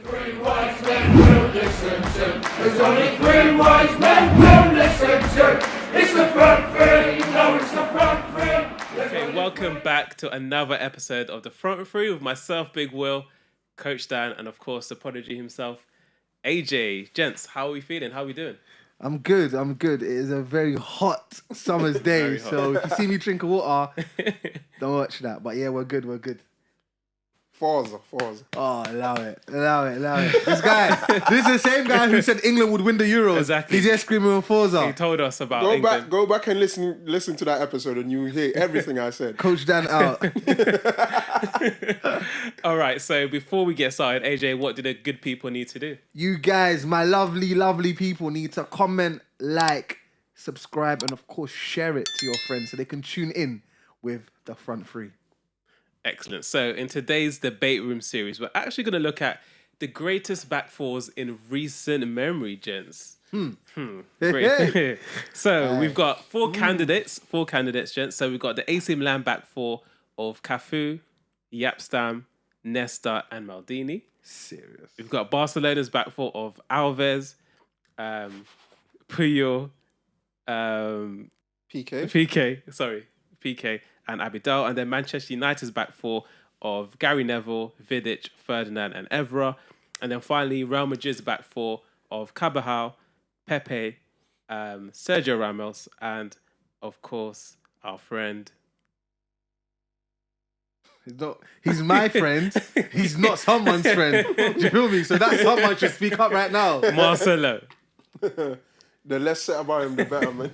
Three wise men will listen to. There's only three wise men will listen to. It's the front three. No, it's the front three. Okay, welcome back to another episode of the Front Three with myself, Big Will, Coach Dan, and of course the prodigy himself, AJ. Gents, how are we feeling? How are we doing? I'm good. It is a very hot summer's day, so if you see me drink water, don't watch that. But yeah, we're good. Forza. Oh, allow it. This is the same guy who said England would win the Euros. Exactly. He's here screaming on Forza. He told us about England. Go back and listen to that episode and you hear everything I said. Coach Dan out. All right, so before we get started, AJ, what do the good people need to do? You guys, my lovely people, need to comment, like, subscribe, and of course share it to your friends so they can tune in with the Front Three. Excellent. So in today's debate room series, we're actually going to look at the greatest back fours in recent memory, gents. Great. So we've got four candidates, gents. So we've got the AC Milan back four of Cafu, Yapstam, Nesta, and Maldini. Serious. We've got Barcelona's back four of Alves, Puyol, PK, and Abidal, and then Manchester United's back four of Gary Neville, Vidic, Ferdinand, and Evra, and then finally Real Madrid's back four of Carvajal, Pepe, Sergio Ramos, and of course our friend. He's my friend. He's not someone's friend. Do you feel me? So that someone should speak up right now. Marcelo. The less said about him, the better, man.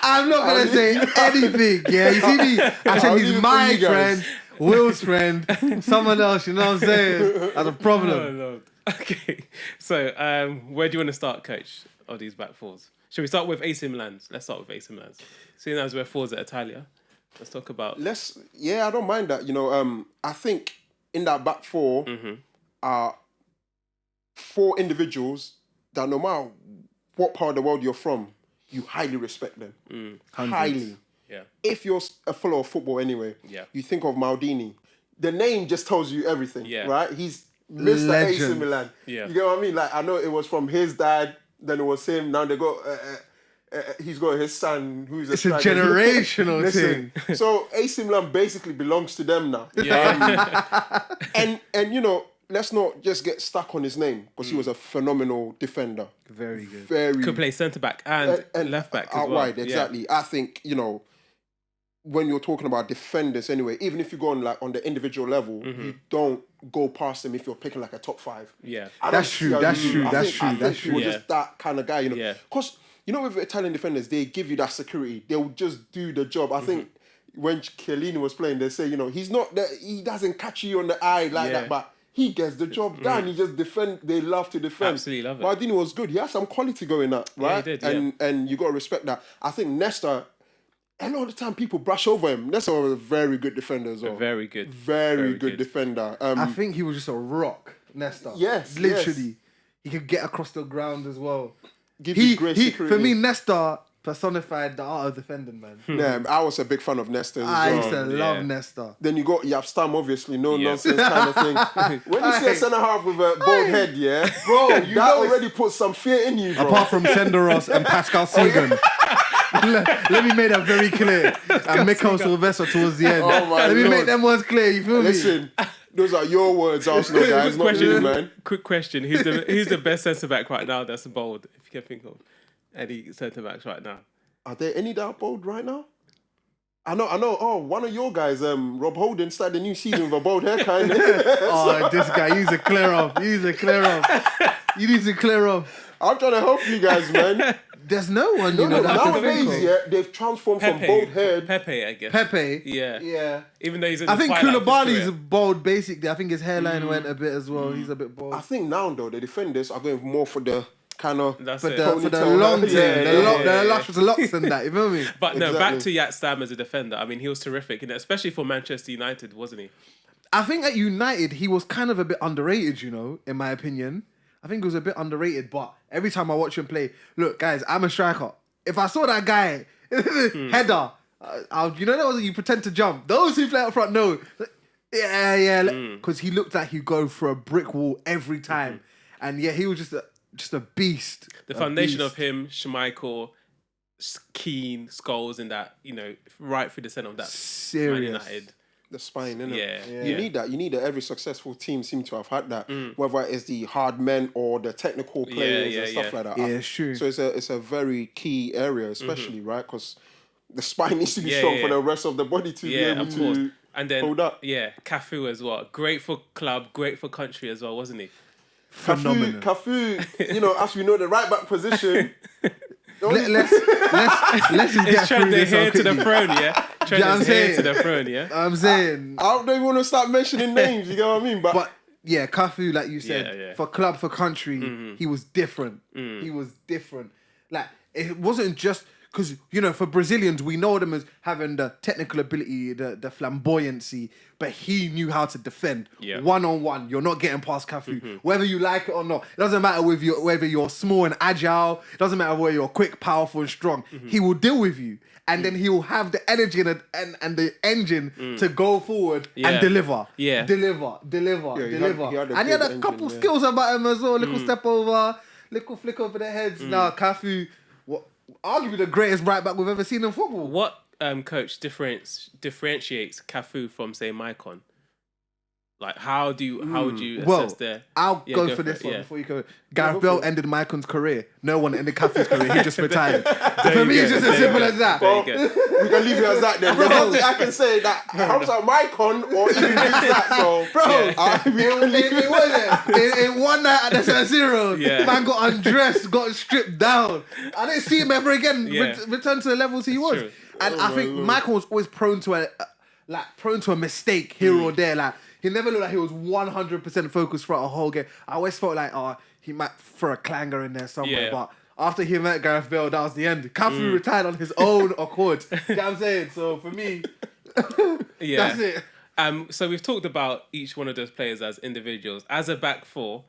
I'm not gonna say anything. Yeah, you see me? I said he's my friend, Will's friend, someone else. You know what I'm saying? That's a problem. Oh, Lord. Okay, so where do you want to start, Coach? Of these back fours, should we start with AC Milan? Let's start with AC Milan. Seeing as we're fours at Italia, let's talk about. I don't mind that. You know, I think in that back four are four individuals that no matter what part of the world you're from, you highly respect them. Highly. Yeah. If you're a follower of football anyway, you think of Maldini. The name just tells you everything, right? He's Mr. AC Milan. Yeah. You get what I mean? Like, I know it was from his dad, then it was him, now they got... he's got his son who's It's a generational thing. So AC Milan basically belongs to them now. Yeah. And you know, let's not just get stuck on his name because he was a phenomenal defender. Very good. Could play centre back and left back as out well. wide, exactly. Yeah. I think, you know, when you're talking about defenders anyway, even if you go on like on the individual level, you don't go past them if you're picking like a top five. Yeah. That's true. I think he was just that kind of guy, you know. Because, you know, with Italian defenders, they give you that security. They'll just do the job. I think when Chiellini was playing, they say, you know, he doesn't catch you on the eye like that, but he gets the job done. He just defend. They love to defend. Absolutely love it. Maldini was good. He had some quality going up, right? Yeah, he did, and you got to respect that. I think Nesta, a lot of the time people brush over him. Nesta was a very good defender as well. Very good Defender. I think he was just a rock, Nesta. Yes, literally. He could get across the ground as well. Give you great security. For me, Nesta personified the art of defending, man. Yeah, I was a big fan of Nesta as well. I used to love Nesta. Then you got Yapstam, obviously, no nonsense kind of thing. When you see a centre half with a bald head, bro, that already puts some fear in you, bro. Apart from Senderos and Pascal Sagan. Let me make that very clear. And Mikhail Sylvester towards the end. Let me make them words clear, you feel me? Listen, those are your words, Arsenal guys, not me, man. Quick question. Who's the best centre-back right now that's bold, if you can think of any centre-backs right now? Are there any that are bold right now? I know. Oh, one of your guys, Rob Holding, started the new season with a bold haircut. This guy, you need to clear off. You need to clear off. I'm trying to help you guys, man. There's no one, nowadays, they've transformed from bald head. Pepe, I guess. Pepe? Yeah. Even though he's in I the think twilight of his Koulibaly's career. bald, basically. I think his hairline went a bit as well. He's a bit bald. I think now, though, the defenders are going more for the kind of... For the long term. The luscious locks and that, you feel me? But no, back to Yatstam as a defender. I mean, he was terrific, especially for Manchester United, wasn't he? I think at United, he was kind of a bit underrated, you know, in my opinion. I think he was a bit underrated, but every time I watch him play, look, guys, I'm a striker. If I saw that guy, header, you know, you pretend to jump. Those who play up front know. Yeah, because he looked like he'd go for a brick wall every time, and yeah, he was just a beast. The foundation of him, Schmeichel, Keane, Scholes, in that, right through the centre of that serious. Man United. The spine, innit? Yeah. You need that. You need that. Every successful team seem to have had that, whether it's the hard men or the technical players and stuff like that. Yeah, it's true. So it's a very key area, especially right, because the spine needs to be strong for the rest of the body to be able to and then, hold up. Yeah, Cafu as well. Great for club, great for country as well, wasn't he? Phenomenal. Cafu, as we know, the right back position. Let's just get through this. Heir to the throne, yeah. Trent is heir to the throne, yeah. I'm saying. I don't even want to start mentioning names. You know what I mean? But yeah, Cafu, like you said, for club, for country, he was different. He was different. Like it wasn't just because for Brazilians we know them as having the technical ability, the flamboyancy, but he knew how to defend. Yeah. 1-on-1, you're not getting past Cafu, whether you like it or not. It doesn't matter whether you're small and agile. It doesn't matter whether you're quick, powerful, and strong. He will deal with you, and then he will have the energy and the engine to go forward and deliver. Yeah, deliver. And he had a couple skills about him as well. Little step over, little flick over the heads. Now Cafu, arguably the greatest right back we've ever seen in football. What coach differentiates Cafu from, say, Maicon? Like, how would you assess their... I'll go for this one before you go. Gareth Bale ended Maicon's career. No one ended Cafu's career. He just retired. For me, it's just as simple as that. Well, we can leave it as that then. There's nothing I can say that helps out Maicon or even that. So, it wasn't. In one night at the San Siro, man got undressed, got stripped down. I didn't see him ever again return to the levels he was. True. And I think Maicon was always prone to a mistake here or there. Like, he never looked like he was 100% focused throughout a whole game. I always felt like, he might throw a clanger in there somewhere. Yeah. But after he met Gareth Bale, that was the end. Cafu retired on his own accord. You know what I'm saying? So for me, that's it. So we've talked about each one of those players as individuals. As a back four,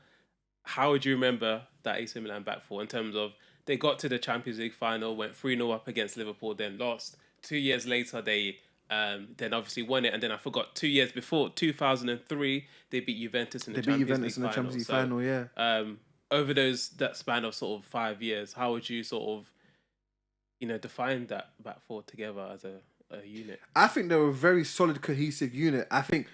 how would you remember that AC Milan back four in terms of they got to the Champions League final, went 3-0 up against Liverpool, then lost. 2 years later, they... then obviously won it, and then I forgot 2 years before, 2003, they beat Juventus in the Champions League final. Yeah. Over that span of sort of 5 years, how would you sort of, define that back four together as a unit? I think they were a very solid, cohesive unit. I think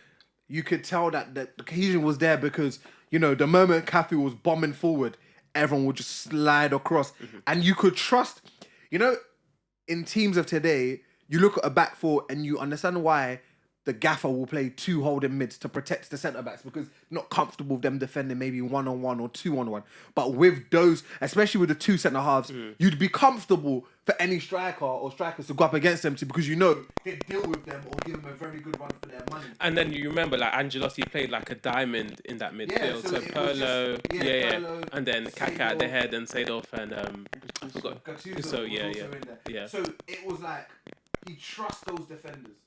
you could tell that the cohesion was there because, the moment Cafu was bombing forward, everyone would just slide across, and you could trust, in teams of today. You look at a back four and you understand why the gaffer will play two holding mids to protect the centre-backs because not comfortable with them defending maybe 1-on-1 or 2-on-1. But with those, especially with the two centre-halves, you'd be comfortable for any striker or strikers to go up against them because they deal with them or give them a very good run for their money. And then you remember, like, Ancelotti played like a diamond in that midfield. So Pirlo, Pirlo, and then Kaká at the head and Seedorf and I forgot. Gattuso yeah. So it was like he trusts those defenders,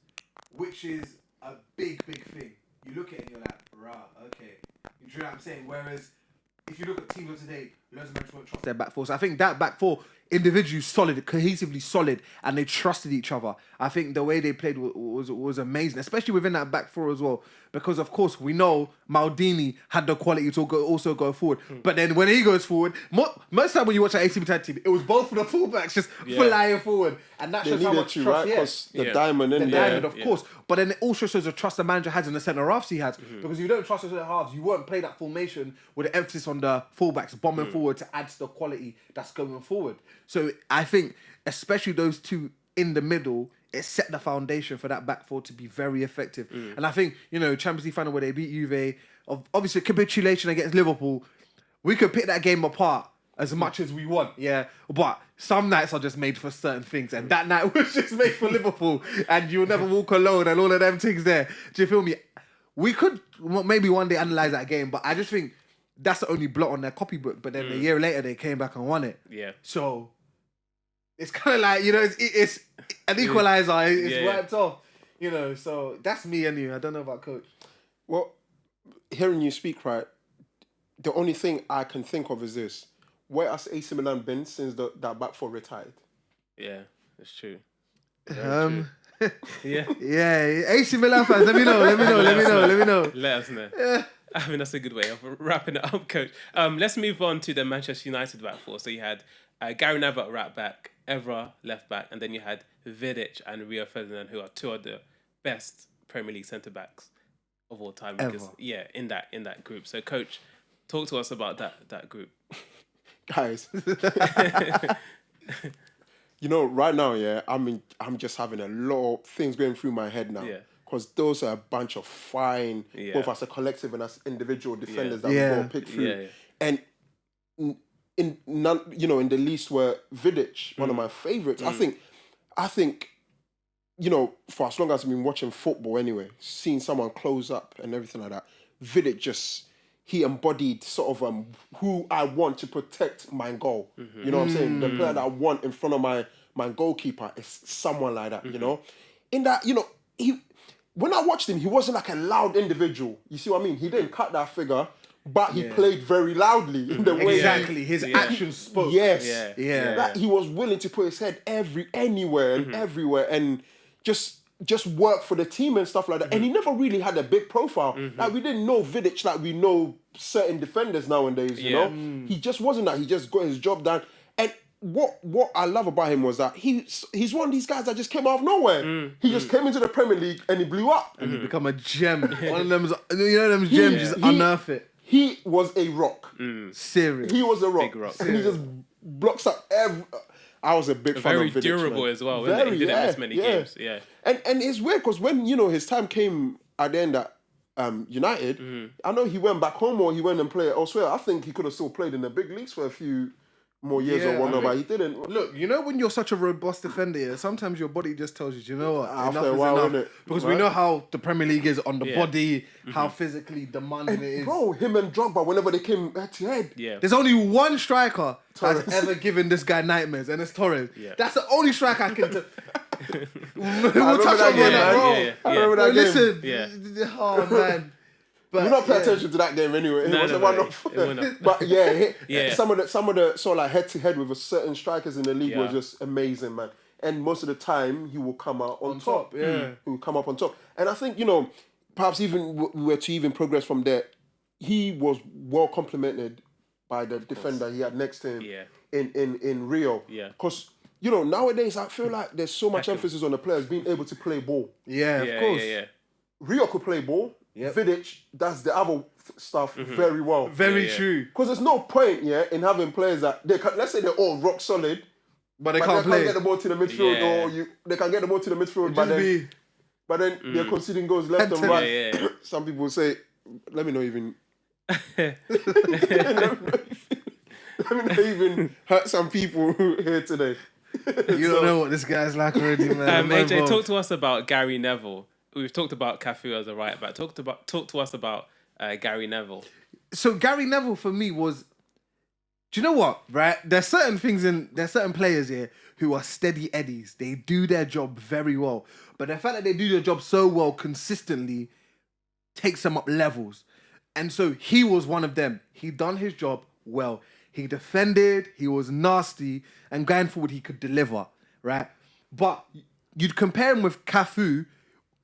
which is a big thing. You look at it and you're like, rah, okay. You know what I'm saying? Whereas if you look at teams of today, loads of men won't trust their back four. So I think that back four, individually solid, cohesively solid, and they trusted each other. I think the way they played was amazing, especially within that back four as well. Because of course we know Maldini had the quality to also go forward. But then when he goes forward, most time when you watch an AC Milan team, it was both of the fullbacks just flying forward, and that shows how much trust. Right? Because the diamond, of course. But then it also shows the trust the manager has in the centre halves he has. Because if you don't trust the centre halves, you won't play that formation with an emphasis on the fullbacks bombing forward to add to the quality that's going forward. So I think, especially those two in the middle, it set the foundation for that back four to be very effective. And I think, Champions League final where they beat Juve, obviously capitulation against Liverpool, we could pick that game apart as much as we want, yeah. But some nights are just made for certain things, and that night was just made for Liverpool, and you'll never walk alone, and all of them things there. Do you feel me? We could maybe one day analyse that game, but I just think that's the only blot on their copybook. But then a year later, they came back and won it. Yeah. So it's kind of like, it's an equalizer. It's wiped off, So that's me anyway. I don't know about coach. Well, hearing you speak, right, the only thing I can think of is this. Where has AC Milan been since that back four retired? Yeah, that's true. Yeah, AC Milan fans, let me know. Let us know. Yeah. I mean, that's a good way of wrapping it up, Coach. Let's move on to the Manchester United back four. So you had Gary Neville at right back, Evra left back, and then you had Vidic and Rio Ferdinand, who are two of the best Premier League centre backs of all time. Because, in that group. So, Coach, talk to us about that group, guys. Right now, I'm just having a lot of things going through my head now. Yeah. Because those are a bunch of fine, both as a collective and as individual defenders that we all picked through. Yeah. And in the least were Vidic, one of my favourites. I think, for as long as I've been watching football anyway, seeing someone close up and everything like that, Vidic he embodied sort of who I want to protect my goal. Mm-hmm. You know what I'm saying? The player that I want in front of my goalkeeper is someone like that, In that, when I watched him, he wasn't like a loud individual. You see what I mean? He didn't cut that figure, but he played very loudly in the way. Exactly. His actions spoke. Yes. Yeah. That he was willing to put his head anywhere and everywhere and just work for the team and stuff like that. And he never really had a big profile. Like, we didn't know Vidic like we know certain defenders nowadays, you know? He just wasn't that. He just got his job done. And what I love about him was that he's one of these guys that just came out of nowhere. He just came into the Premier League and he blew up. And he become a gem. One of them, them gems, just unearth it. He was a rock. Serious. He was a rock. Big rock. And he just blocks up I was a big fan of Vidic. Very durable as well. He didn't miss many games. Yeah. And it's weird because when, his time came at the end at United, I know he went back home or he went and played elsewhere. I think he could have still played in the big leagues for a few more years or whatnot, but he didn't. Look, when you're such a robust defender, sometimes your body just tells you, what? After a while, enough. Because we know how the Premier League is on the body, how physically demanding it is. Bro, him and Drogba, whenever they came head to head. There's only one striker that's ever given this guy nightmares, and it's Torres. That's the only striker I can... We'll touch on that, bro. I remember that game. Listen. Oh, man. But we're not paying attention to that game anyway. It was a one-off. But some of the sort of like head-to-head with a certain strikers in the league were just amazing, man. And most of the time, he will come out on top. Yeah. He will come up on top. And I think, perhaps even we were to even progress from there, he was well complimented by the defender he had next to him in Rio. Yeah. Because, nowadays, I feel like there's so much emphasis on the players being able to play ball. Yeah, of course. Rio could play ball. Yep. Vidic does the other stuff very well. Very true. Because there's no point, in having players that let's say they're all rock solid, but they can't play. Get the ball to the midfield, or they can get the ball to the midfield, but then they're conceding goals left and right. Yeah. Some people say, let me not even hurt some people here today. You don't know what this guy's like already, man. AJ, talk to us about Gary Neville. We've talked about Cafu as a right back. Talk to us about Gary Neville. So Gary Neville for me was, do you know what? Right, there's certain players here who are steady eddies. They do their job very well, but the fact that they do their job so well consistently takes them up levels. And so he was one of them. He done his job well. He defended. He was nasty, and going forward he could deliver. Right, but you'd compare him with Cafu.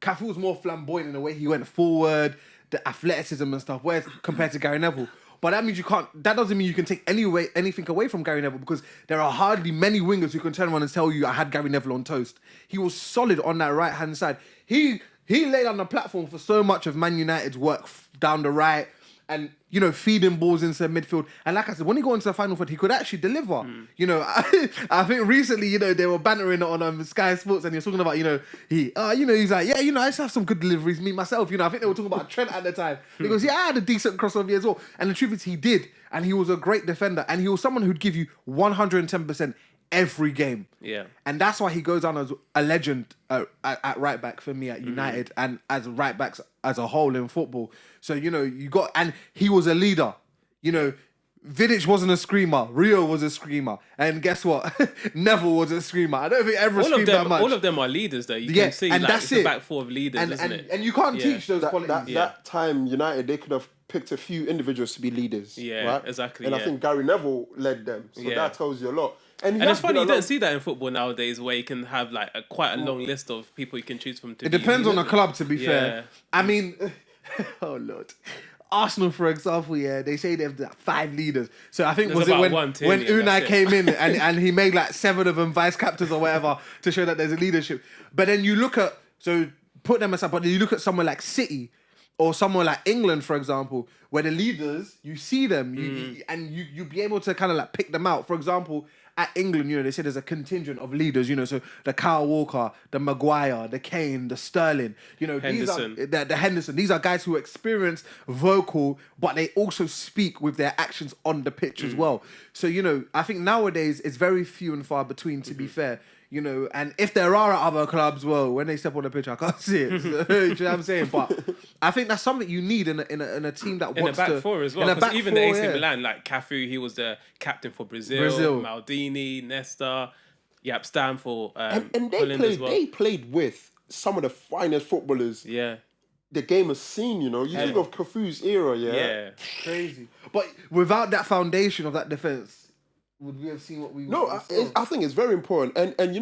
Cafu was more flamboyant in the way he went forward, the athleticism and stuff, whereas compared to Gary Neville. But that means that doesn't mean you can take anything away from Gary Neville, because there are hardly many wingers who can turn around and tell you, I had Gary Neville on toast. He was solid on that right-hand side. He laid on the platform for so much of Man United's work down the right and, feeding balls into midfield. And like I said, when he got into the final third, he could actually deliver. I think recently, they were bantering on Sky Sports, and he was talking about, he's like, I just have some good deliveries, me, myself. I think they were talking about Trent at the time. He goes, I had a decent crossover as well. And the truth is, he did. And he was a great defender. And he was someone who'd give you 110% every game. Yeah. And that's why he goes on as a legend at right back for me at United and as right backs as a whole in football. So, and he was a leader. Vidic wasn't a screamer. Rio was a screamer. And guess what? Neville was a screamer. I don't think ever screamed that much. All of them are leaders, though. You can see, and that's it's a back four of leaders, isn't it? And you can't teach those qualities. That time, United, they could have picked a few individuals to be leaders. Yeah, right? exactly. And I think Gary Neville led them. So that tells you a lot. And it's funny, you don't see that in football nowadays, where you can have like quite a long list of people you can choose from. It depends on the club, to be fair. I mean, oh Lord. Arsenal, for example, they say they have like 5 leaders. So I think There's was it when Unai came in and he made like 7 of them vice captains or whatever to show that there's a leadership. But then you look at, so put them aside, but then you look at somewhere like City or somewhere like England, for example, where the leaders, you see them you be able to kind of like pick them out. For example, at England, they say there's a contingent of leaders, so the Kyle Walker, the Maguire, the Kane, the Sterling, Henderson. these are the Henderson. These are guys who are experienced, vocal, but they also speak with their actions on the pitch as well. So, I think nowadays it's very few and far between, to be fair. And if there are other clubs, well, when they step on the pitch, I can't see it. So, you know what I'm saying? But I think that's something you need in a team that wants to... In a back four as well. Because even the AC Milan, like Cafu, he was the captain for Brazil. Maldini, Nesta, Jaap Stam for and they played with some of the finest footballers. Yeah. The game has seen, You think of Cafu's era, Yeah. Crazy. But without that foundation of that defence, would we have seen what we... No, I think it's very important. And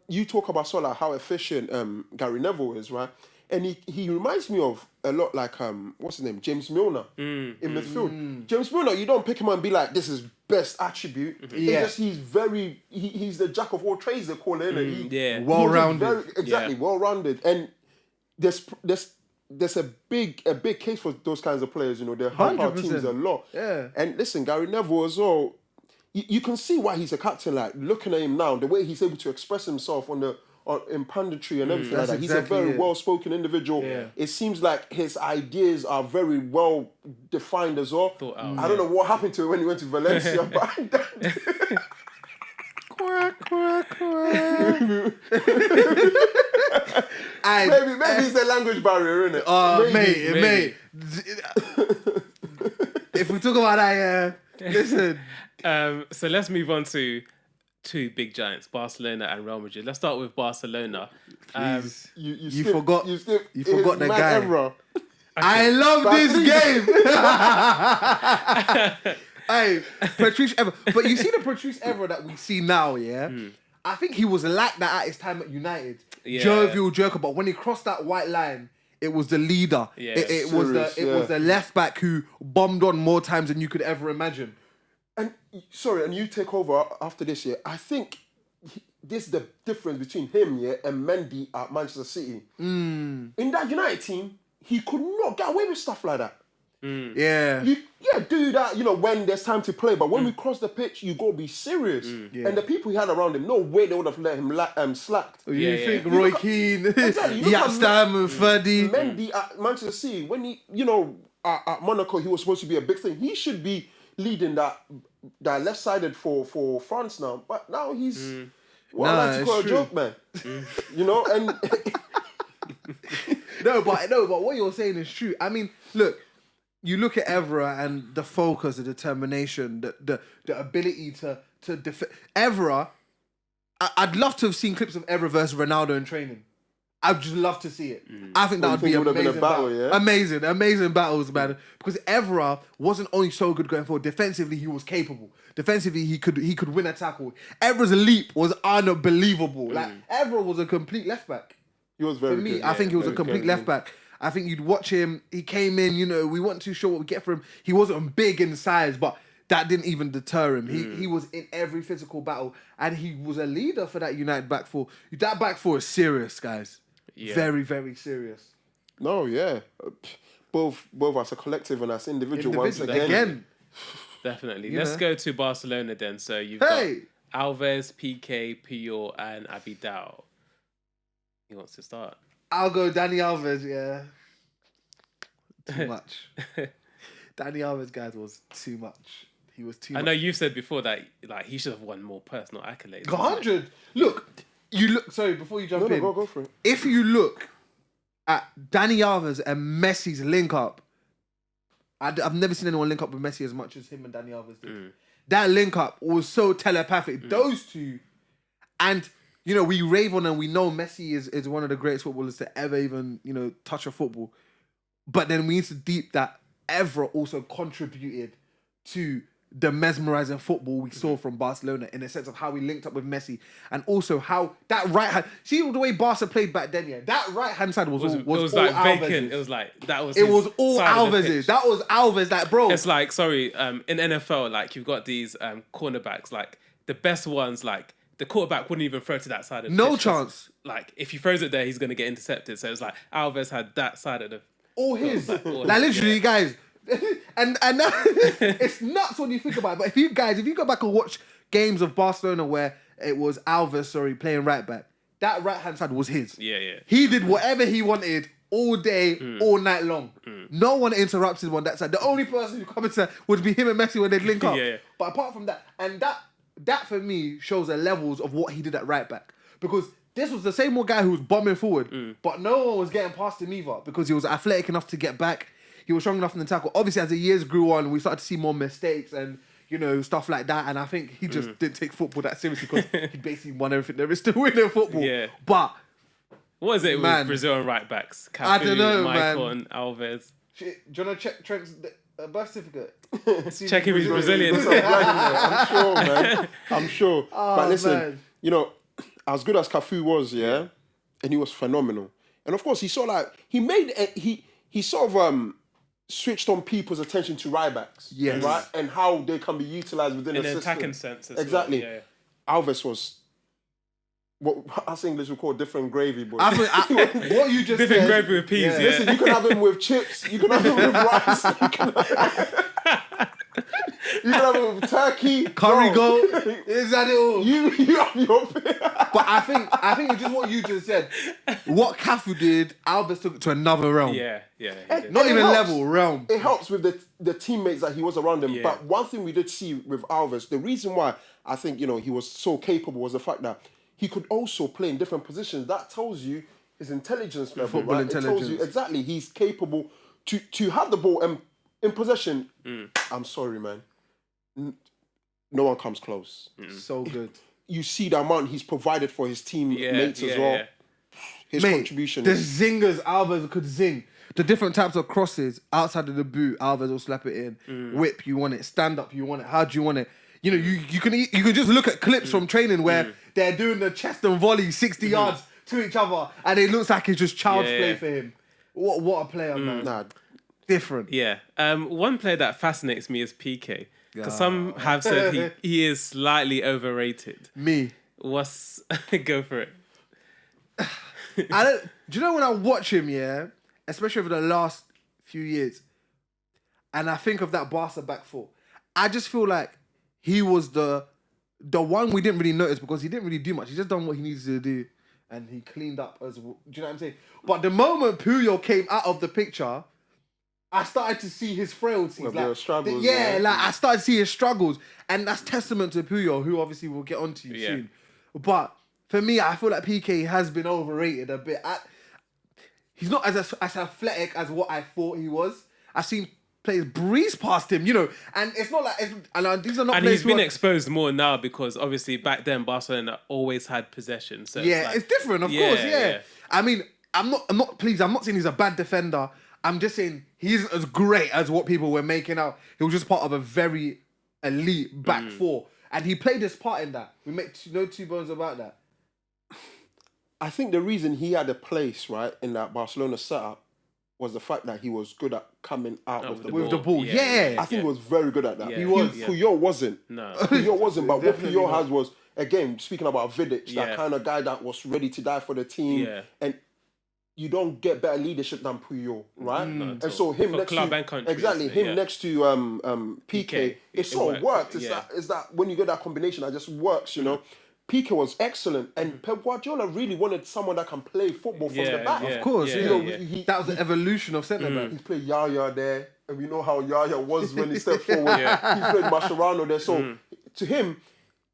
you talk about sort of like how efficient Gary Neville is, right? And he reminds me of a lot like, what's his name? James Milner in midfield. James Milner, you don't pick him up and be like, this is best attribute. Yeah. It's just he's the jack of all trades, they call it. Well-rounded. Exactly, well-rounded. And there's a big case for those kinds of players, They help our teams a lot. Yeah. And listen, Gary Neville as well, you can see why he's a captain. Like looking at him now, the way he's able to express himself in punditry and everything like that. He's a very well-spoken individual. Yeah. It seems like his ideas are very well defined as well. I don't know what happened to him when he went to Valencia, but maybe it's a language barrier, isn't it? Mate. If we talk about that, listen. So let's move on to 2 big giants, Barcelona and Real Madrid. Let's start with Barcelona. Please. You forgot the guy. Evra. I love this game. Hey, Patrice Evra. But you see the Patrice Evra that we see now, yeah? I think he was like that at his time at United. Yeah. Jovial, joker, but when he crossed that white line, it was the leader. Yeah. It was the left back who bombed on more times than you could ever imagine. And you take over after this year. I think this is the difference between him, and Mendy at Manchester City. In that United team, he could not get away with stuff like that. Yeah. Do that, when there's time to play. But when we cross the pitch, you got to be serious. Yeah. And the people he had around him, no way they would have let him slacked. You think Roy Keane, Jaap Stam and Ferdy. Mendy at Manchester City, when he, at Monaco, he was supposed to be a big thing. He should be leading that left-sided for France now. But now he's... I like to call a joke, man. And... No, but what you're saying is true. I mean, look, you look at Evra and the focus, the determination, the ability to defend. Evra, I'd love to have seen clips of Evra versus Ronaldo in training. I'd just love to see it. I think that would be amazing. Been a battle, yeah? Amazing battles, man. Because Evra wasn't only so good going forward. Defensively, he was capable. Defensively, he could win a tackle. Evra's leap was unbelievable. Like Evra was a complete left back. He was very. For me, good. I think he was a complete left back. I think you'd watch him. He came in. We weren't too sure what we get from him. He wasn't big in size, but that didn't even deter him. He was in every physical battle, and he was a leader for that United back four. That back four is serious, guys. Yeah. Very, very serious. No, yeah. Both as a collective and as individual once again. Definitely. Let's go to Barcelona then. So you've got Alves, Piqué, Puyol, and Abidal. He wants to start. I'll go Dani Alves, yeah. Too much. Dani Alves, guys, was too much. He was too much. I know you said before that he should have won more personal accolades. 100. Sorry, before you jump in. No, go for it. If you look at Dani Alves and Messi's link up, I've never seen anyone link up with Messi as much as him and Dani Alves did. That link up was so telepathic. Those two, and we rave on and we know Messi is one of the greatest footballers to ever even touch a football. But then we need to deep that Evra also contributed to the mesmerizing football we saw from Barcelona in the sense of how he linked up with Messi and also how that right hand. See the way Barca played back then, yeah. That right hand side was it was all like vacant. Alves's. It was like that was. It was all side of the Alves's. pitch. That was Alves, like bro. It's like in NFL, like you've got these cornerbacks, like the best ones, like the quarterback wouldn't even throw to that side of the No pitch. chance. Like if he throws it there, he's gonna get intercepted. So it's like Alves had that side of the. All his. All Like his, literally, guys. and it's nuts when you think about it. But if you go back and watch games of Barcelona where it was Alves, playing right back, that right hand side was his. Yeah. He did whatever he wanted all day, all night long. No one interrupted him on that side. The only person who come into would be him and Messi when they'd link up. Yeah. But apart from that, and that for me shows the levels of what he did at right back. Because this was the same old guy who was bombing forward, but no one was getting past him either because he was athletic enough to get back. He was strong enough in the tackle. Obviously, as the years grew on, we started to see more mistakes and, stuff like that. And I think he just didn't take football that seriously because he basically won everything there is to win in football. Yeah. But what is it man, with Brazilian right backs? Cafu, I don't know, Michael man. and Alves. do you want to check Trent's birth certificate? Check if he's Brazilian. I'm sure, man. I'm sure. Oh, but listen, man. as good as Cafu was, and he was phenomenal. And of course, he sort of switched on people's attention to right backs, Yes. right, and how they can be utilized within In the an system. attacking sense as Exactly. well. Yeah. Alves was what us English would call different gravy, boy. What you just Different said, gravy with peas, yeah. Listen, you can have him with chips. You can have him with rice. You can have him with turkey, curry bro. goat. Is that it all? You have your. But I think it's just what you just said. What Cafu did, Alves took it to another realm. Yeah. He did. Not It even helps. level, realm. It helps with the teammates that he was around him. Yeah. But one thing we did see with Alves, the reason why I think he was so capable was the fact that he could also play in different positions. That tells you his intelligence level, Football right? It tells intelligence. you exactly he's capable to have the ball in possession. I'm sorry, man. No one comes close. So good. You see the amount he's provided for his teammates as well. Yeah. His Mate, contribution. the is- zingers Alves could zing. The different types of crosses outside of the boot, Alves will slap it in. Whip, you want it. Stand up, you want it. How do you want it? You can just look at clips from training where they're doing the chest and volley 60 yards to each other, and it looks like it's just child's play for him. What a player, man! Nah, Different. Yeah. One player that fascinates me is PK. Because some have said he is slightly overrated. Me. Go for it. Do you know when I watch him, especially over the last few years, and I think of that Barca back four, I just feel like he was the one we didn't really notice because he didn't really do much. He just done what he needed to do, and he cleaned up as well. Do you know what I'm saying? But the moment Puyol came out of the picture, I started to see his frailties. Well, there were struggles, I started to see his struggles, and that's testament to Puyol, who obviously we'll get onto soon. But for me, I feel like PK has been overrated a bit. He's not as athletic as what I thought he was. I've seen players breeze past him, and it's not like these are not. And players he's been who are- exposed more now because obviously back then Barcelona always had possession. So it's different, of course. I mean, I'm not saying he's a bad defender. I'm just saying he isn't as great as what people were making out. He was just part of a very elite back four, and he played his part in that. We make no two bones about that. I think the reason he had a place, right, in that Barcelona setup was the fact that he was good at coming out with the With ball. the ball, yeah. I think he was very good at that. Yeah, He was. yeah. Puyol wasn't. No. Puyol wasn't, but what Definitely Puyol not. has was, again, speaking about Vidic, Yeah. that kind of guy that was ready to die for the team. Yeah. And you don't get better leadership than Puyol, right? Not at And so all. him For next club to and country, exactly isn't it? him Yeah. next to PK, it sort of worked, worked. yeah. It's that when you get that combination, that just works, PK was excellent, and Pep Guardiola really wanted someone that can play football from the back. Of course, yeah. that was the evolution of centre back. He played Yaya there, and we know how Yaya was when he stepped forward. He played Mascherano there. So to him,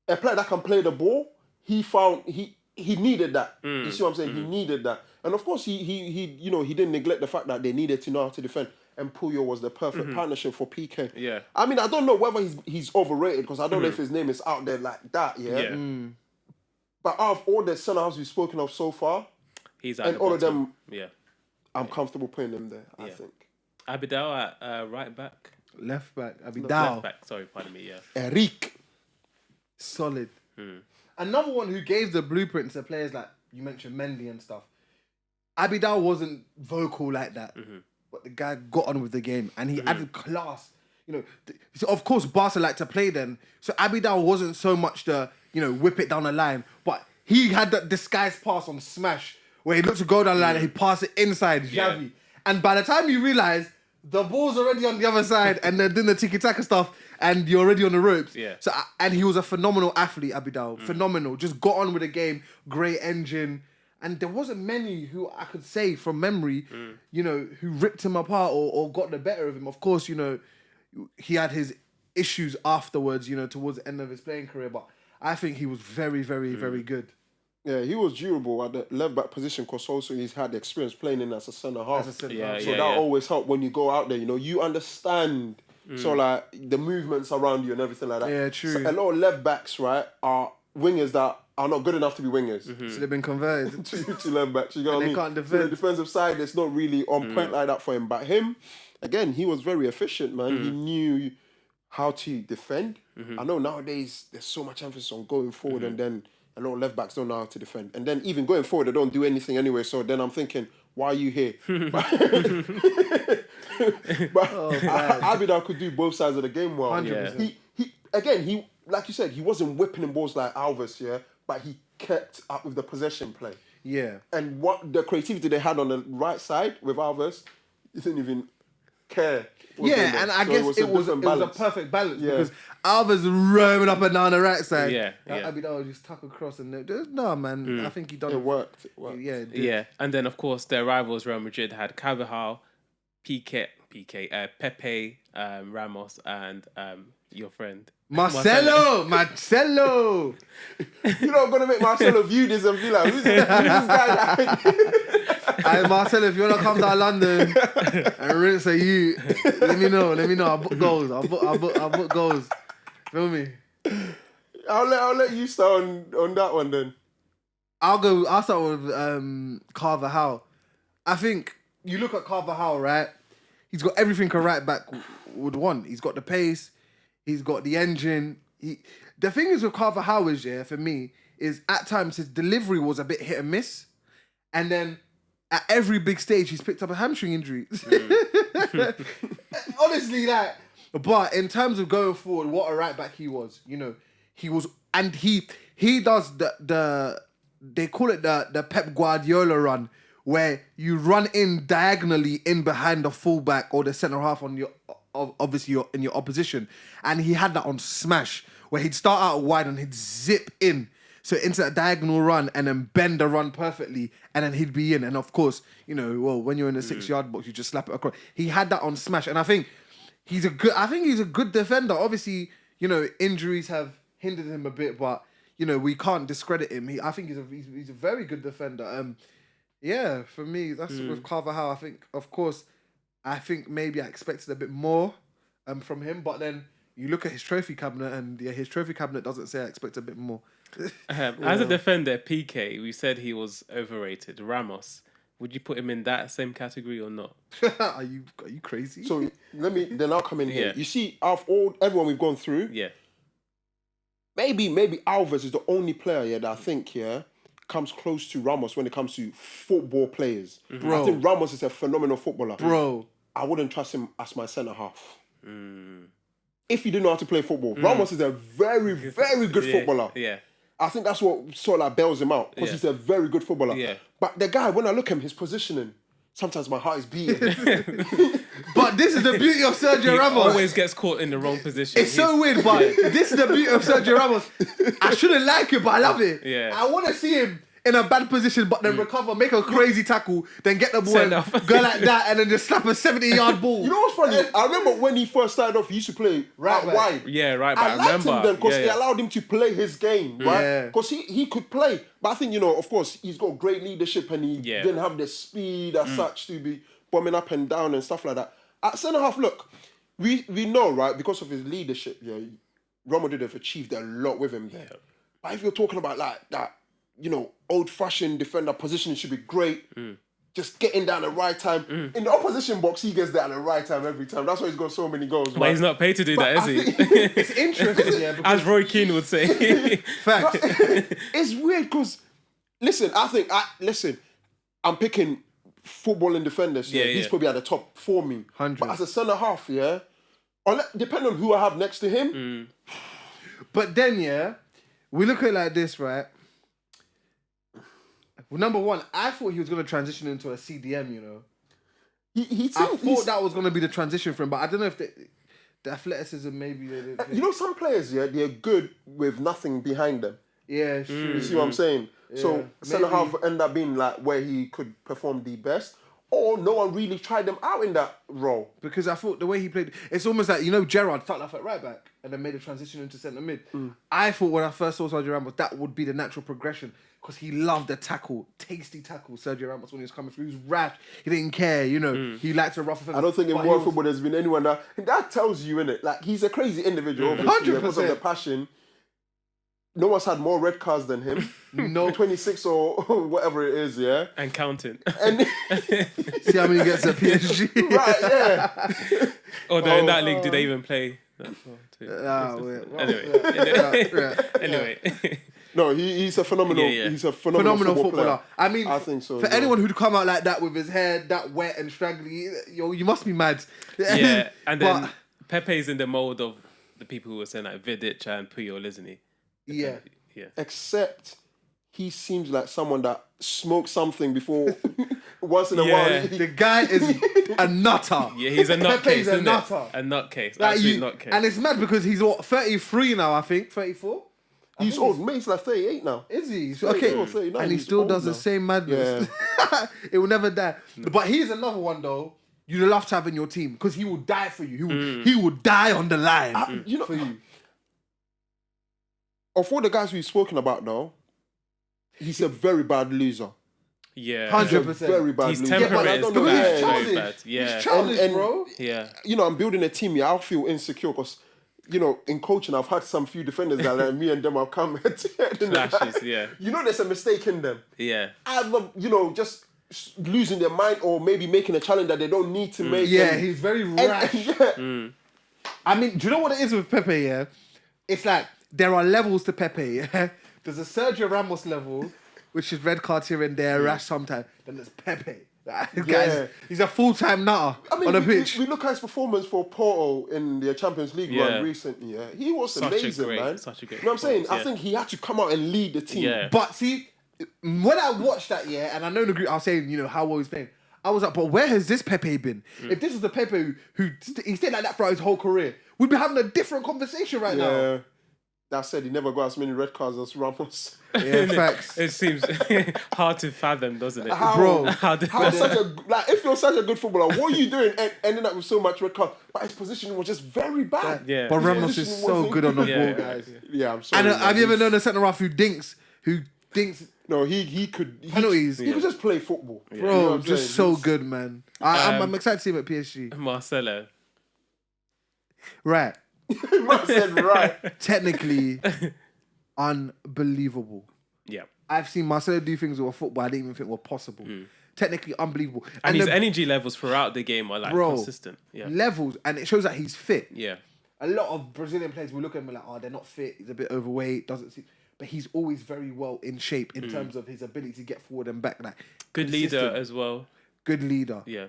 a player that can play the ball, he found he needed that. You see what I'm saying? He needed that, and of course he didn't neglect the fact that they needed to know how to defend. And Puyol was the perfect partnership for PK. Yeah. I mean, I don't know whether he's overrated because I don't know if his name is out there like that. Yeah. But out of all the centre halves we've spoken of so far, He's at and the all of bottom. them, Yeah. I'm comfortable putting them there. I think. Abidal at right back. Left back, Left Abidal. back. Sorry, pardon me. Yeah. Eric. Solid. Another one who gave the blueprint to players like you mentioned Mendy and stuff. Abidal wasn't vocal like that, but the guy got on with the game and he added class. You know, so of course Barca like to play then, so Abidal wasn't so much the whip it down the line, but he had that disguised pass on smash where he looked to go down the line and he passed it inside Xavi, and by the time you realise the ball's already on the other side and they're doing the tiki-taka stuff and you're already on the ropes. Yeah. So and he was a phenomenal athlete, Abidal. Phenomenal. Just got on with the game. Great engine. And there wasn't many who I could say from memory, who ripped him apart or got the better of him. Of course, he had his issues afterwards, towards the end of his playing career. But I think he was very, very, very good. Yeah, he was durable at the left back position because also he's had the experience playing in as a centre half. So that always helped when you go out there. You understand. So like the movements around you and everything like that. Yeah, true. So a lot of left backs, right, are wingers that are not good enough to be wingers. So they've been converted to left backs. You know what I mean? They can't So defend. the defensive side, it's not really on point like that for him. But him, again, he was very efficient, man. He knew how to defend. I know nowadays there's so much emphasis on going forward and then a lot of left backs don't know how to defend. And then even going forward, they don't do anything anyway. So then I'm thinking, why are you here? But Abidal could do both sides of the game well. 100%. He like you said, he wasn't whipping in balls like Alves, but he kept up with the possession play. Yeah. And what the creativity they had on the right side with Alves, he didn't even care. Yeah, and I guess it was a perfect balance because Alves roaming up and down the right side. Abidal just tuck across and no, man. I think he done it. Worked. Yeah, it did. Yeah, and then of course their rivals Real Madrid had Carvajal, Pepe, Ramos, and your friend Marcelo. You're not gonna make Marcelo view this and be like, who's this guy? Hey, Marcelo, if you wanna come down London and rinse a you, let me know. I'll book goals. I'll book goals. Feel me? I'll let you start on that one then. I'll start with Carvajal. I think you look at Carvajal, right? He's got everything a right back would want. He's got the pace. He's got the engine. The thing is with Carvajal is, for me, is at times his delivery was a bit hit and miss. And then at every big stage, he's picked up a hamstring injury. Honestly, but in terms of going forward, what a right back he was. He was, and he does they call it the Pep Guardiola run, where you run in diagonally in behind the fullback or the centre half on your in your opposition, and he had that on smash where he'd start out wide and he'd zip in into that diagonal run and then bend the run perfectly and then he'd be in. And of course, when you're in the 6-yard box, you just slap it across. He had that on smash, and I think he's a good defender. Obviously, injuries have hindered him a bit, but we can't discredit him. I think he's a very good defender. For me, that's with Carvajal. I think maybe I expected a bit more from him, but then you look at his trophy cabinet and his trophy cabinet doesn't say I expect a bit more. As a defender, PK, we said he was overrated. Ramos, would you put him in that same category or not? Are you crazy? So then I'll come in here. You see, out of everyone we've gone through, maybe Alves is the only player that I think comes close to Ramos when it comes to football players. Bro. I think Ramos is a phenomenal footballer. Bro. I wouldn't trust him as my centre half. If you didn't know how to play football, Ramos is a very, very good footballer. Yeah. I think that's what sort of like bails him out because he's a very good footballer. Yeah. But the guy, when I look at him, his positioning, sometimes my heart is beating. But this is the beauty of Sergio Ramos. Always gets caught in the wrong position. It's so weird, but this is the beauty of Sergio Ramos. I shouldn't like it, but I love it. Yeah. I want to see him in a bad position, but then recover, make a crazy tackle, then get the ball and go like that, and then just slap a 70-yard ball. You know what's funny? I remember when he first started off, he used to play right wide. Yeah, right back. I liked him then because he allowed him to play his game, right? Because he could play. But I think, of course, he's got great leadership and he didn't have the speed as such to be bombing up and down and stuff like that. At centre-half, look, we know, right, because of his leadership, Real Madrid have achieved a lot with him there. But if you're talking about like that, old-fashioned defender positioning should be great. just getting down at the right time. In the opposition box, he gets there at the right time every time. That's why he's got so many goals. But he's not paid to do that, is he? It's interesting, yeah. As Roy Keane would say. Fact. It's weird because, listen, I'm picking footballing defenders. Yeah, he's probably at the top for me. 100. But as a centre half, yeah, depending on who I have next to him. But then, yeah, we look at it like this, right? Well, number one, I thought he was going to transition into a CDM, you know. I thought that was going to be the transition for him, but I don't know if the athleticism maybe... You know, some players, yeah, they're good with nothing behind them. Yeah, sure. You see what I'm saying? Yeah, so centre-half end up being like where he could perform the best, or no one really tried them out in that role. Because I thought the way he played... It's almost like, you know, Gerrard started off at right back and then made a transition into centre mid. I thought when I first saw Sergio Ramos, that would be the natural progression. Because he loved the tackle, tasty tackle, Sergio Ramos, when he was coming through. He was rash. He didn't care, you know. He liked to ruffle. I don't think in world football there's been anyone that tells you, innit? Like, he's a crazy individual, obviously, because of the passion. No one's had more red cards than him. No. 26 or whatever it is, yeah? And counting. And see how many gets at PSG. Right, yeah. Although in that league, do they even play? Anyway. No, he's a phenomenal. He's a phenomenal footballer. I mean, I think so. For anyone who'd come out like that with his hair that wet and straggly, you must be mad. Yeah, and then Pepe's in the mold of the people who were saying like Vidic and Puyol, isn't he? Yeah. Except he seems like someone that smokes something before once in a while. The guy is a nutter. Yeah, he's a nutcase. Pepe's a nutter. A nutcase. Like Absolute nutcase. And it's mad because he's 33 now, I think. 34? He's old. Mate, he's like 38 now. Is he? Okay. 39, and he still does the same madness. Yeah. It will never die. No. But here's another one, though. You'd love to have in your team because he will die for you. He will die on the line for you. Of all the guys we've spoken about, though, he's a very bad loser. Yeah. 100%. Very bad he's loser. temperate. He's very bad. Yeah. He's childish, bro. Yeah. You know, I'm building a team here. I'll feel insecure because, you know, in coaching, I've had some few defenders that like me and them have come clashes, yeah. You know, there's a mistake in them. Yeah. Either, you know, just losing their mind or maybe making a challenge that they don't need to make. Yeah, he's very rash. I mean, do you know what it is with Pepe, yeah? It's like, there are levels to Pepe, yeah? There's a Sergio Ramos level, which is red cards here and there, rash sometimes. Then there's Pepe. Guys, he's a full-time nutter on the pitch. We look at his performance for Porto in the Champions League run recently. Yeah, he was amazing, man. Such a great. You know what I'm saying? I think he had to come out and lead the team. Yeah. But see, when I watched that, and I know the group, I was saying, you know, how well he's playing. I was like, but where has this Pepe been? If this was the Pepe who he stayed like that throughout his whole career, we'd be having a different conversation right now. That said, he never got as many red cards as Ramos. Yeah, facts. It seems hard to fathom, doesn't it? Bro, if you're such a good footballer, what are you doing ending up with so much red card? But his position was just very bad. Yeah. But Ramos is so good on the ball, guys. Yeah, I'm sorry. And have you ever known a centre half who dinks? No, he could. Penalties. He could just play football. Yeah. Bro, you know just so good, man. I'm excited to see him at PSG. Marcelo. Right. Man said right. Technically, unbelievable. Yeah. I've seen Marcelo do things with football I didn't even think were possible. Technically unbelievable. And his energy levels throughout the game are like consistent. Yeah. Levels, and it shows that he's fit. Yeah. A lot of Brazilian players will look at him like, oh, they're not fit. He's a bit overweight. Doesn't seem, but he's always very well in shape in terms of his ability to get forward and back. Like good leader as well. Good leader. Yeah.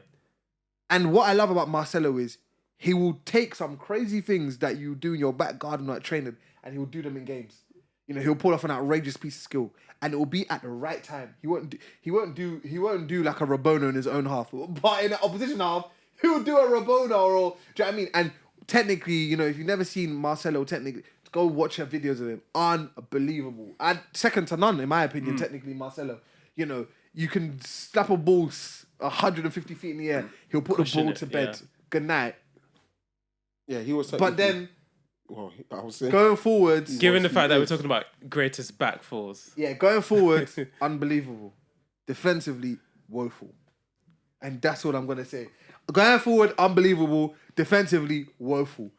And what I love about Marcelo is he will take some crazy things that you do in your back garden at training, and he will do them in games. You know, he'll pull off an outrageous piece of skill, and it will be at the right time. He won't do like a Rabona in his own half, but in the opposition half, he will do a Rabona or do you know what I mean? And technically, you know, if you've never seen Marcelo, technically, go watch her videos of him. Unbelievable. And second to none, in my opinion, technically, Marcelo. You know, you can slap a ball 150 feet in the air. He'll put the ball to bed. Yeah. Good night. Yeah, he was. But then, well, I was saying, going forward, given the fact that we're talking about greatest back fours, going forward, unbelievable. Defensively, woeful, and that's what I'm gonna say. Going forward, unbelievable. Defensively, woeful,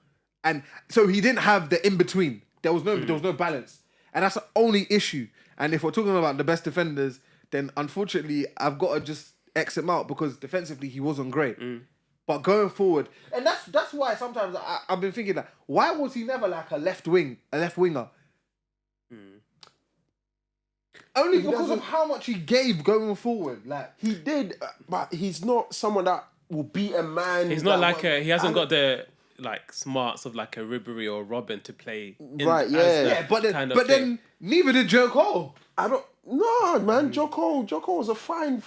and so he didn't have the in between. There was no balance, and that's the only issue. And if we're talking about the best defenders, then unfortunately, I've got to just X him out because defensively he wasn't great. But going forward, and that's why sometimes I've been thinking that why was he never like a left winger? Only because of how much he gave going forward. Like he did, but he's not someone that will beat a man. He's not like he hasn't got the like smarts of like a Ribery or Robin to play. But then neither did Joe Cole. Man. Joe Cole was a fine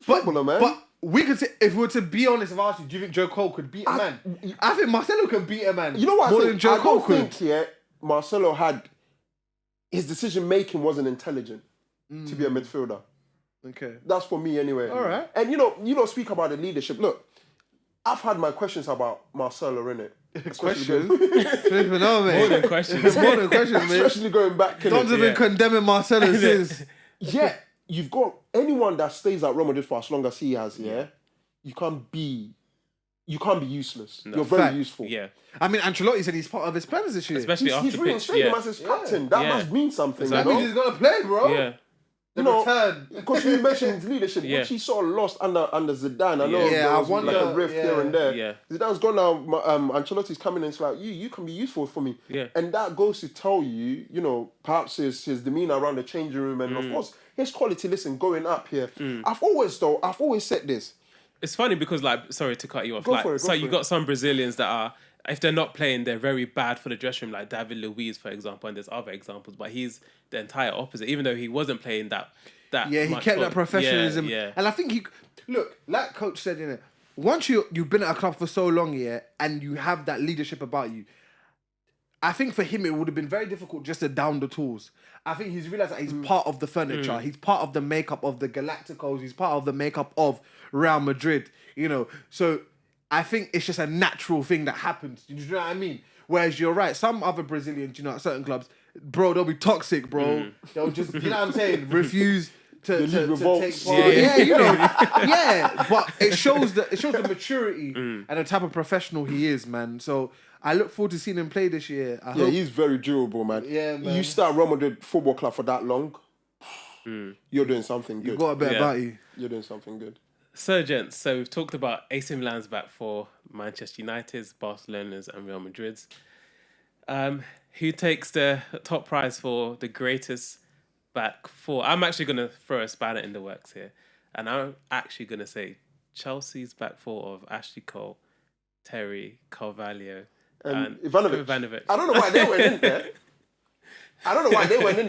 footballer, man. But we could say, if we were to be honest with us, do you think Joe Cole could beat a man? I think Marcelo could beat a man. You know what? More than Joe Cole could. Think Marcelo had his decision making wasn't intelligent to be a midfielder. Okay, that's for me anyway. All right. And you know, speak about the leadership. Look, I've had my questions about Marcelo in it. Questions? Flipping on, mate. More than questions. It's more than questions, mate. Especially going back. Don's have been condemning Marcelo since. Yeah, you've got anyone that stays at Real Madrid for as long as he has. Yeah, you can't be useless. No. You're very useful. Yeah. I mean, Ancelotti said he's part of his plans this year. Especially after he's reinstated him as his captain. That must mean something. That means he's gonna play, bro. Yeah. Return. Because you mentioned his leadership, which he sort of lost under Zidane. I know there was like a rift here and there. Yeah. Zidane's gone now. Ancelotti's coming in. It's like you can be useful for me. Yeah. And that goes to tell you, perhaps his demeanor around the changing room, and of course his quality. Listen, going up here. I've always said this. It's funny because, like, sorry to cut you off. You got some Brazilians that are, if they're not playing, they're very bad for the dressing room, like David Luiz, for example, and there's other examples, but he's the entire opposite, even though he wasn't playing that he kept that professionalism. Yeah. And I think look, like Coach said, once you've been at a club for so long, and you have that leadership about you, I think for him it would have been very difficult just to down the tools. I think he's realised that he's part of the furniture. He's part of the makeup of the Galacticos. He's part of the makeup of Real Madrid. So I think it's just a natural thing that happens. Do you know what I mean? Whereas you're right, some other Brazilians, at certain clubs, bro, they'll be toxic, bro. They'll just, you know what I'm saying, refuse to take part. Yeah, but it shows the maturity and the type of professional he is, man. So I look forward to seeing him play this year. I hope. He's very durable, man. Yeah, man. You start Real Madrid Football Club for that long, you're doing something good. You've got a bit about you. You're doing something good. So, gents, we've talked about AC Milan's back four, Manchester United's, Barcelona's, and Real Madrid's. Who takes the top prize for the greatest back four? I'm actually going to throw a spanner in the works here. And I'm actually going to say Chelsea's back four of Ashley Cole, Terry, Carvalho, and Ivanovic. I don't know why they went in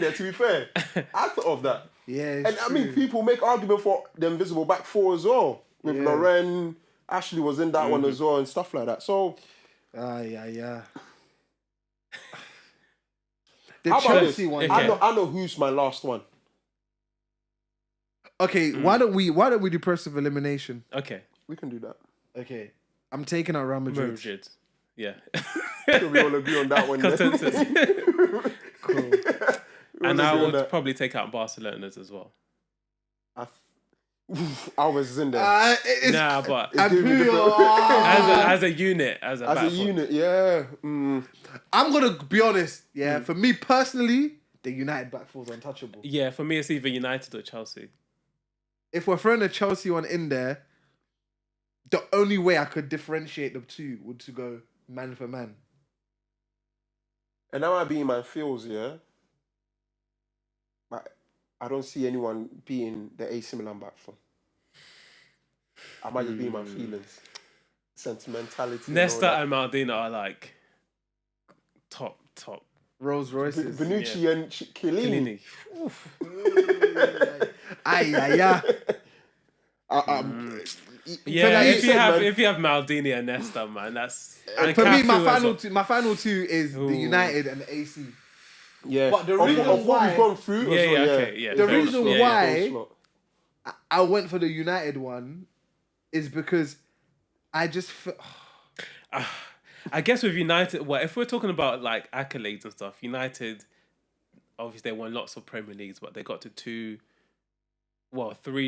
there. To be fair, I thought of that. Yeah, and I mean, people make argument for the invisible back four as well. With Loren, Ashley was in that one as well, and stuff like that. So, yeah. The Chelsea one. Okay. I know who's my last one. Okay, why don't we do process of elimination? Okay, we can do that. Okay, I'm taking out Real Madrid. Yeah. So we all agree on that one. Consensus. Cool. And I would probably take out Barcelona's as well. I was in there. But as a unit, as a unit, yeah. I'm gonna be honest. Yeah, for me personally, the United back four is untouchable. Yeah, for me it's either United or Chelsea. If we're throwing a Chelsea one in there, the only way I could differentiate the two would to go man for man. And now I be in my feels, yeah. I don't see anyone being the AC Milan back four. I might just be in my feelings. Sentimentality. Nesta and Maldini are like top. Rolls Royces. Bonucci and Chiellini. If you have Maldini and Nesta, man, that's for me. My final two is the United and the AC. Yeah, but the reason why we've gone through, the reason why I went for the United one is because I just I guess with United, if we're talking about like accolades and stuff, United obviously they won lots of Premier Leagues, but they got to 3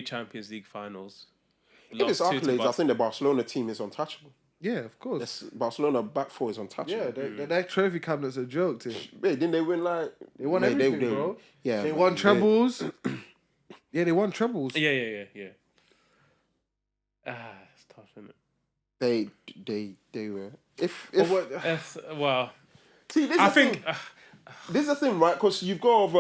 Champions League finals. If it's accolades, I think the Barcelona team is untouchable. Yeah, of course. Barcelona back four is untouchable. Yeah, their trophy cabinet's a joke too. Wait, didn't they win They won everything, bro. Yeah, they won trebles. Yeah, they won trebles. Yeah. It's tough, isn't it? They were. If well, see, this is the thing, right? Because you've got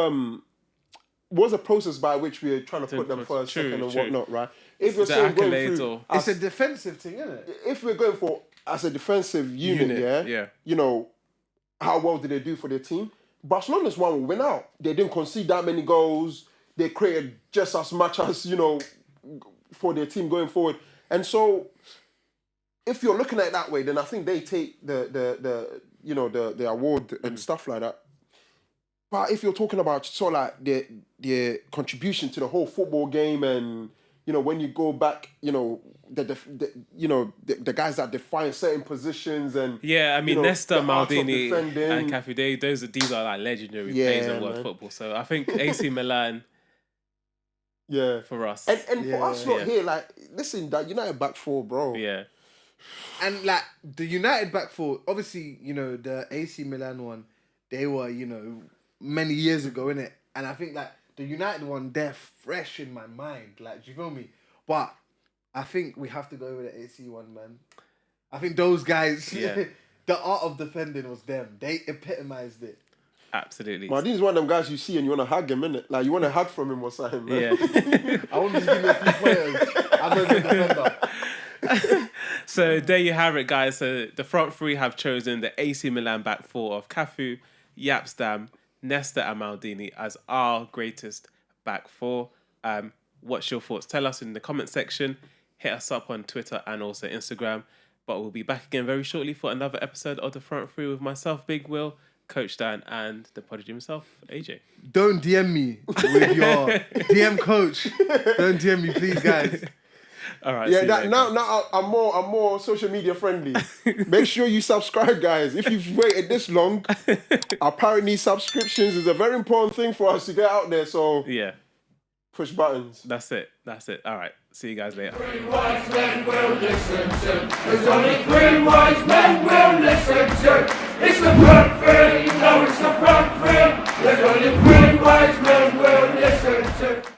was a process by which we're trying to put them first, second, and whatnot, right? If you're saying going through, it's a defensive thing, isn't it? If we're going for as a defensive unit, you know, how well did they do for their team? Barcelona's one will win out. They didn't concede that many goals. They created just as much as, you know, for their team going forward. And so, if you're looking at it that way, then I think they take the award and stuff like that. But if you're talking about sort of like their contribution to the whole football game, and you know, when you go back, you know, the guys that define certain positions, and I mean, Nesta, Maldini, and Cafu, these are like legendary players in world football. So I think AC Milan, for us, and for us not here, like, listen, that United back four, bro, and like the United back four, obviously, you know, the AC Milan one, they were, you know, many years ago, innit? And I think like the United one, they're fresh in my mind. Like, do you feel me? But I think we have to go with the AC one, man. I think those guys, the art of defending was them. They epitomized it. Absolutely. Maldini's one of them guys you see and you want to hug him, innit? Like, you want to hug from him or something, man. Yeah. I want to give you a few players. I'm a good defender. So there you have it, guys. So the front three have chosen the AC Milan back four of Cafu, Yapstam, Nesta and Maldini as our greatest back four. What's your thoughts? Tell us in the comment section. Hit us up on Twitter and also Instagram. But we'll be back again very shortly for another episode of the front three with myself, Big Will, Coach Dan, and the prodigy himself, AJ. Don't DM me with your DM coach. Don't DM me, please, guys. All right. Now I'm more social media friendly. Make sure you subscribe, guys. If you've waited this long, apparently subscriptions is a very important thing for us to get out there. So push buttons. That's it. All right. See you guys later. 3 wise men will listen to. There's only 3 wise men will listen to. It's the front three. No, it's the front three. There's only 3 wise men will